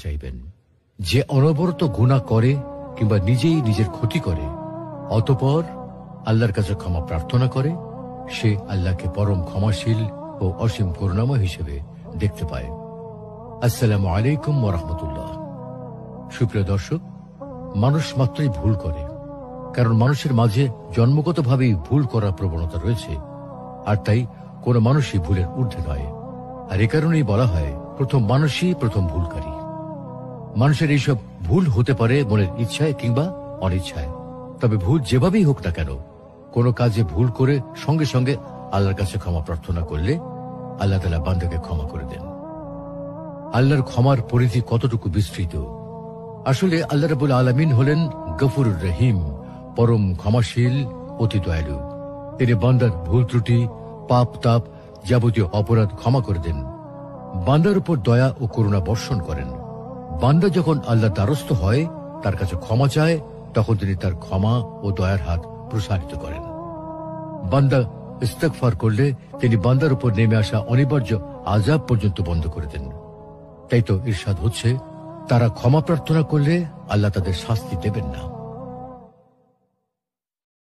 চাইবেন। যে অনবরত গুনাহ করে কিংবা নিজেই নিজের ক্ষতি করে অতঃপর আল্লাহর কাছে ক্ষমা প্রার্থনা করে, সে আল্লাহকে পরম ক্ষমাশীল ও অসীম করুণাময় হিসেবে দেখতে পায়। আসসালামু আলাইকুম ওয়া রাহমাতুল্লাহ। সুপ্রিয় দর্শক, মানুষ মাত্রই ভুল করে, কারণ মানুষের মাঝে জন্মগতভাবেই ভুল করার প্রবণতা রয়েছে, আর তাই কোনো মানুষই ভুলের ঊর্ধ্বে নয়। আর এ কারণেই বলা হয় প্রথম মানুষই প্রথম ভুলকারী। মানুষের এইসব ভুল হতে পারে মনের ইচ্ছায় কিংবা অনিচ্ছায়, তবে ভুল যেভাবেই হোক না কেন, কোনো কাজে ভুল করে সঙ্গে সঙ্গে আল্লাহর কাছে ক্ষমা প্রার্থনা করলে আল্লাহ তাআলা বান্দাকে ক্ষমা করে দেন। আল্লাহর ক্ষমার পরিধি কতটুকু বিস্তৃত! আসলে আল্লাহ রাব্বুল আলামিন হলেন গফুরুর রহিম, পরম ক্ষমাশীল, অতি দয়ালু। তিনি বান্দার ভুল ত্রুটি, পাপ তাপ, যাবতীয় অপরাধ ক্ষমা করে দেন। বান্দার উপর দয়া ও করুণা বর্ষণ করেন। বান্দা যখন আল্লাহর দ্বারস্থ হয়, তার কাছে ক্ষমা চায়, তখন তিনি তার ক্ষমা ও দয়ার হাত প্রসারিত করেন। বান্দা ইস্তেগফার করলে তিনি বান্দার উপর নেমে আসা অনিবার্য আযাব পর্যন্ত বন্ধ করে দেন। তাই তো ইরশাদ হচ্ছে, তারা ক্ষমা প্রার্থনা করলে আল্লাহ তাদের শাস্তি দেবেন না।